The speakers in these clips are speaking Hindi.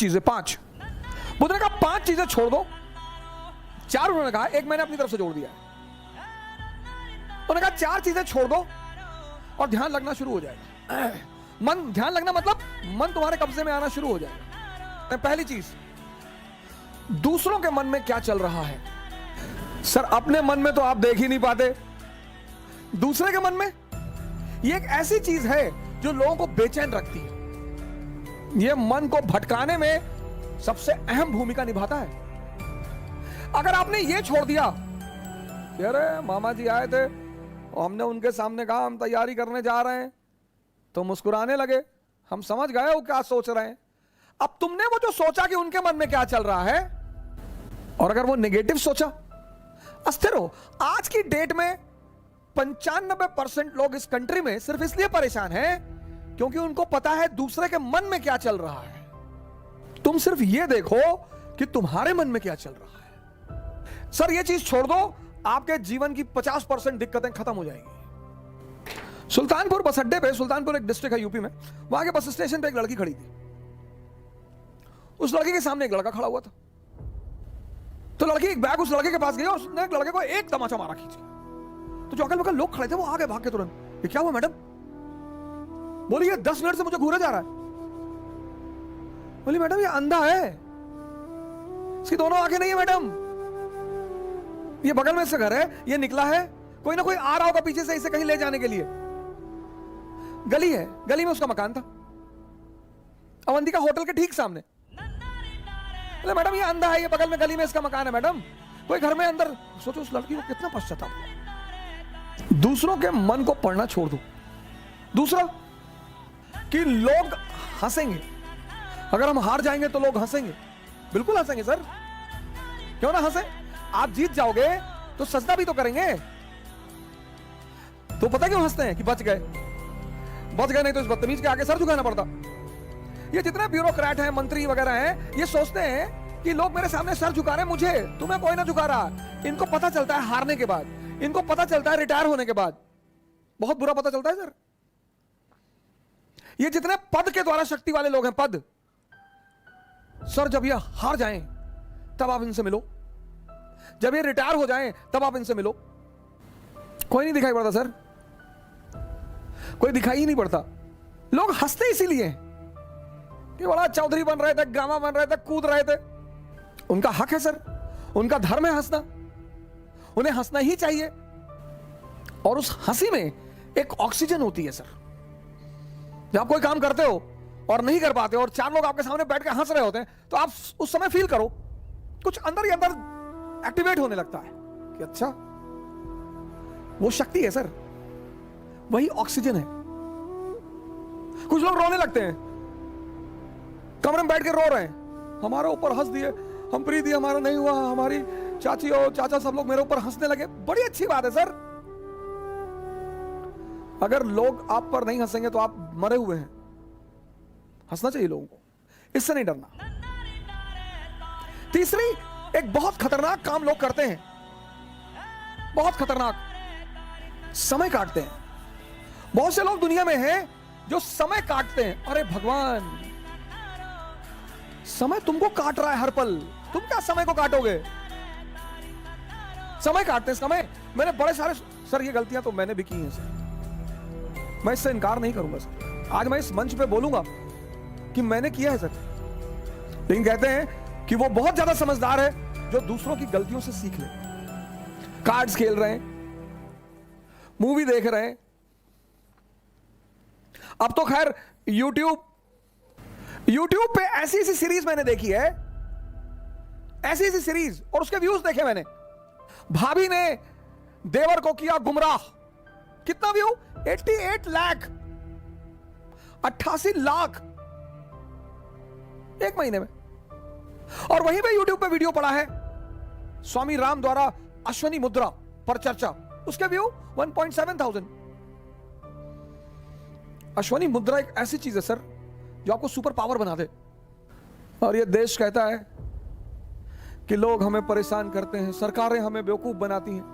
चीजें, 5। बुद्ध ने कहा 5 चीजें छोड़ दो। 4 उन्होंने कहा, एक मैंने अपनी तरफ से जोड़ दिया। उन्होंने कहा 4 चीजें छोड़ दो और ध्यान लगना शुरू हो जाएगा। मन, ध्यान लगना मतलब मन तुम्हारे कब्जे में आना शुरू हो जाएगा। पहली चीज, दूसरों के मन में क्या चल रहा है। सर अपने मन में तो आप देख ही नहीं पाते, दूसरे के मन में। ये एक ऐसी चीज है जो लोगों को बेचैन रखती है। ये मन को भटकाने में सबसे अहम भूमिका निभाता है। अगर आपने ये छोड़ दिया, अरे मामा जी आए थे और हमने उनके सामने कहा हम तैयारी करने जा रहे हैं, तो मुस्कुराने लगे, हम समझ गए वो क्या सोच रहे हैं। अब तुमने वो जो सोचा कि उनके मन में क्या चल रहा है, और अगर वो नेगेटिव सोचा, अस्थिर हो। आज की डेट में 95% लोग इस कंट्री में सिर्फ इसलिए परेशान हैं क्योंकि उनको पता है दूसरे के मन में क्या चल रहा है। तुम सिर्फ ये देखो कि तुम्हारे मन में क्या चल रहा है। सर ये चीज छोड़ दो, आपके जीवन की 50% दिक्कतें खत्म हो जाएंगी। सुल्तानपुर बस अड्डे पे, सुल्तानपुर एक डिस्ट्रिक्ट है यूपी में, वहां के बस स्टेशन पे एक लड़की खड़ी थी। उस लड़की के सामने एक लड़का खड़ा हुआ था। तो लड़की एक बैग उस लड़के के पास गई और उसने लड़के को एक तमाचा मारा खींच के। तो जो अगल बगल लोग खड़े थे वो आगे भाग के तुरंत, ये क्या हुआ मैडम? बोली ये 10 मिनट से मुझे घूरे जा रहा है। बोली मैडम ये अंधा है, इसकी दोनों आंखें नहीं है मैडम, ये बगल में से घर है, ये निकला है, कोई ना कोई आ रहा होगा पीछे से इसे कहीं ले जाने के लिए। गली है, गली में उसका मकान था, अवंतिका होटल के ठीक सामने। अरे मैडम ये अंधा है, ये बगल में गली में इसका मकान है मैडम, कोई घर में अंदर। सोचो उस लड़की को कितना पश्चाताप हुआ। दूसरों के मन को पढ़ना छोड़ दो। दूसरा कि लोग हंसेंगे, अगर हम हार जाएंगे तो लोग हंसेंगे। बिल्कुल हंसेंगे सर, क्यों ना हंसे। आप जीत जाओगे तो सजदा भी तो करेंगे। तो पता क्यों हंसते हैं कि बच गए, नहीं तो इस बदतमीज के आगे सर झुकाना पड़ता। ये जितने ब्यूरोक्रेट हैं, मंत्री वगैरह हैं, ये सोचते हैं कि लोग मेरे सामने सर झुका रहे हैं, मुझे, तुम्हें कोई ना झुका रहा। इनको पता चलता है हारने के बाद, इनको पता चलता है रिटायर होने के बाद, बहुत बुरा पता चलता है सर। ये जितने पद के द्वारा शक्ति वाले लोग हैं, पद, सर जब ये हार जाएं तब आप इनसे मिलो, जब ये रिटायर हो जाएं तब आप इनसे मिलो। कोई नहीं दिखाई पड़ता सर, कोई दिखाई ही नहीं पड़ता। लोग हंसते इसीलिए कि बड़ा चौधरी बन रहे थे, गामा बन रहे थे, कूद रहे थे। उनका हक है सर, उनका धर्म है हंसना, उन्हें हंसना ही चाहिए। और उस हंसी में एक ऑक्सीजन होती है सर। जब आप कोई काम करते हो और नहीं कर पाते और 4 लोग आपके सामने बैठ के हंस रहे होते हैं, तो आप उस समय फील करो, कुछ अंदर ही अंदर एक्टिवेट होने लगता है कि अच्छा वो शक्ति है सर, वही ऑक्सीजन है। कुछ लोग रोने लगते हैं, कमरे में बैठ के रो रहे हैं, हमारे ऊपर हंस दिए, हम प्रीति हमारा नहीं हुआ, हमारी चाची और चाचा सब लोग मेरे ऊपर हंसने लगे। बड़ी अच्छी बात है सर। अगर लोग आप पर नहीं हंसेंगे तो आप मरे हुए हैं। हंसना चाहिए लोगों को, इससे नहीं डरना। तीसरी, एक बहुत खतरनाक काम लोग करते हैं, बहुत खतरनाक, समय काटते हैं। बहुत से लोग दुनिया में हैं जो समय काटते हैं। अरे भगवान, समय तुमको काट रहा है हर पल, तुम क्या समय को काटोगे? समय काटते हैं, समय। मैंने बड़े सारे, सर ये गलतियां तो मैंने भी की हैं सर, मैं इससे इनकार नहीं करूंगा सर। आज मैं इस मंच पे बोलूंगा कि मैंने किया है सर। लेकिन कहते हैं कि वो बहुत ज्यादा समझदार है जो दूसरों की गलतियों से सीख ले। कार्ड्स खेल रहे हैं, मूवी देख रहे हैं, अब तो खैर यूट्यूब पे ऐसी ऐसी सीरीज मैंने देखी है, ऐसी ऐसी सीरीज, और उसके व्यूज देखे मैंने। भाभी ने देवर को किया गुमराह, कितना व्यू? 88 लाख, 88 लाख एक महीने में। और वहीं पे यूट्यूब पे वीडियो पड़ा है स्वामी राम द्वारा अश्वनी मुद्रा पर चर्चा, उसके व्यू 1.7,000। अश्वनी मुद्रा एक ऐसी चीज है सर जो आपको सुपर पावर बना दे। और ये देश कहता है कि लोग हमें परेशान करते हैं, सरकारें हमें बेवकूफ बनाती हैं,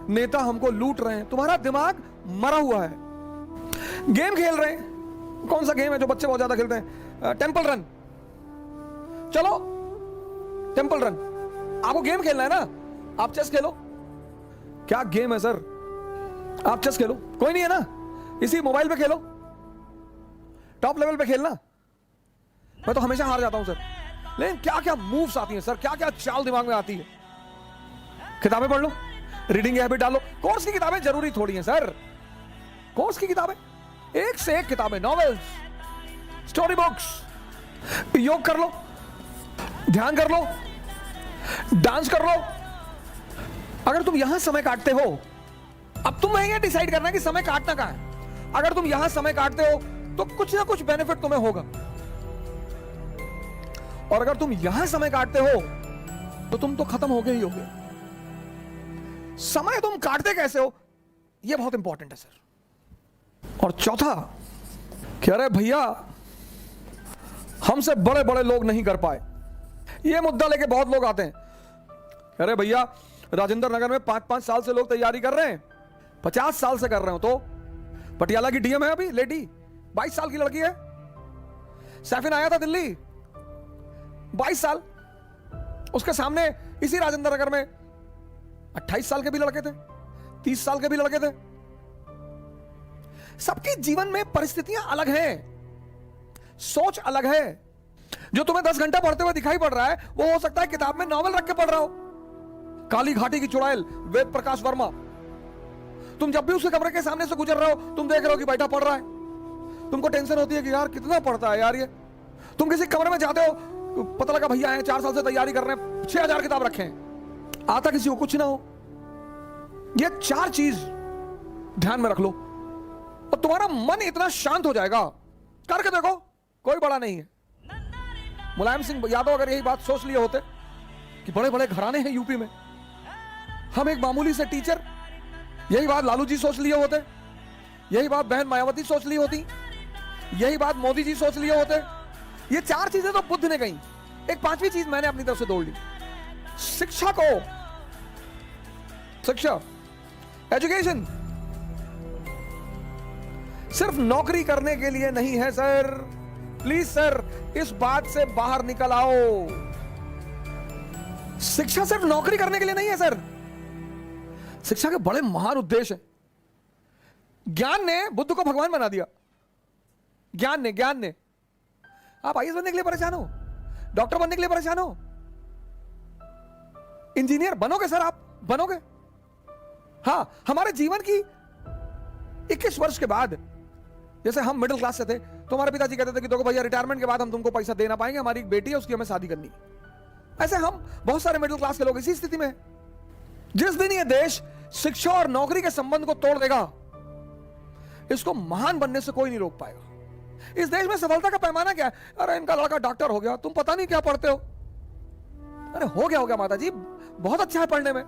नेता हमको लूट रहे हैं। तुम्हारा दिमाग मरा हुआ है। गेम खेल रहे हैं, कौन सा गेम है जो बच्चे बहुत ज्यादा खेलते हैं? Temple run. चलो टेंपल रन। आपको गेम खेलना है ना, आप चेस खेलो। क्या गेम है सर, आप चेस खेलो, कोई नहीं है ना, इसी मोबाइल पे खेलो, टॉप लेवल पे खेलना। मैं तो हमेशा हार जाता हूं सर, लेकिन क्या क्या मूव्स आती हैं सर, क्या क्या चाल दिमाग में आती है। किताबें पढ़ लो, रीडिंग हैबिट डालो। कोर्स की किताबें जरूरी थोड़ी हैं सर, कोर्स की किताबें एक से एक किताबें, नॉवेल्स, स्टोरी बुक्स। योग कर लो, ध्यान कर लो, डांस कर लो। अगर तुम यहां समय काटते हो, अब तुम ये डिसाइड करना कि समय काटना कहां है। अगर तुम यहां समय काटते हो तो कुछ ना कुछ बेनिफिट तुम्हें होगा, और अगर तुम यहां समय काटते हो तो तुम तो खत्म हो गए ही हो गए। समय तुम काटते कैसे हो, यह बहुत इंपॉर्टेंट है सर। और चौथा, कि अरे भैया हमसे बड़े बड़े लोग नहीं कर पाए, यह मुद्दा लेके बहुत लोग आते हैं। अरे भैया राजेंद्र नगर में 5-5 साल से लोग तैयारी कर रहे हैं, 50 साल से कर रहे हो। तो पटियाला की डीएम है अभी लेडी, 22 साल की लड़की है। सैफिन आया था दिल्ली, 22 साल। उसके सामने इसी राजेंद्र नगर में 28 साल के भी लड़के थे, 30 साल के भी लड़के थे। सबके जीवन में परिस्थितियां अलग हैं, सोच अलग है। जो तुम्हें 10 घंटा पढ़ते हुए दिखाई पड़ रहा है, वो हो सकता है किताब में नॉवेल रख के पढ़ रहा हो। काली घाटी की चुड़ैल, वेद प्रकाश वर्मा, तुम जब भी उसके कमरे के सामने से गुजर रहे हो, तुम देख रहे हो कि बैठा पढ़ रहा है। तुमको टेंशन होती है कि यार कितना पढ़ता है यार ये। तुम किसी कमरे में जाते हो, पता लगा भैया है 4 साल से तैयारी कर रहे हैं, 6000 किताब रखे हैं, आता किसी को कुछ ना हो। ये 4 चीज ध्यान में रख लो और तुम्हारा मन इतना शांत हो जाएगा। करके देखो, कोई बड़ा नहीं है। मुलायम सिंह यादव अगर यही बात सोच लिए होते कि बड़े बड़े घराने हैं यूपी में, हम एक मामूली से टीचर, यही बात लालू जी सोच लिए होते, यही बात बहन मायावती सोच ली होती, यही बात मोदी जी सोच लिए होते। ये 4 चीजें तो बुद्ध ने कही, एक 5वीं चीज मैंने अपनी तरफ से जोड़ ली। शिक्षा को, शिक्षा, एजुकेशन सिर्फ नौकरी करने के लिए नहीं है सर। प्लीज सर, इस बात से बाहर निकल आओ। शिक्षा सिर्फ नौकरी करने के लिए नहीं है सर, शिक्षा के बड़े महान उद्देश्य हैं। ज्ञान ने बुद्ध को भगवान बना दिया। ज्ञान ने आप आईएएस बनने के लिए परेशान हो, डॉक्टर बनने के लिए परेशान हो, इंजीनियर बनोगे सर, आप बनोगे। हां, हमारे जीवन की 21 वर्ष के बाद, जैसे हम मिडिल क्लास से थे तो हमारे पिताजी कहते थे कि देखो भैया रिटायरमेंट के बाद हम तुमको पैसा दे ना पाएंगे, हमारी एक बेटी है उसकी हमें शादी करनी है। ऐसे हम बहुत सारे मिडिल क्लास के लोग इसी स्थिति में हैं। जिस दिन ये देश शिक्षा और नौकरी के संबंध को तोड़ देगा, इसको महान बनने से कोई नहीं रोक पाएगा। इस देश में सफलता का पैमाना क्या है? अरे इनका लड़का डॉक्टर हो गया, तुम पता नहीं क्या पढ़ते हो। अरे हो गया माता जी, बहुत अच्छा है पढ़ने में।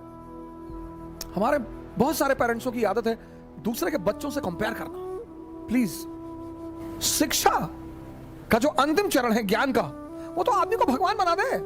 हमारे बहुत सारे पेरेंट्सों की आदत है दूसरे के बच्चों से कंपेयर करना। प्लीज, शिक्षा का जो अंतिम चरण है ज्ञान का, वो तो आदमी को भगवान बना दे।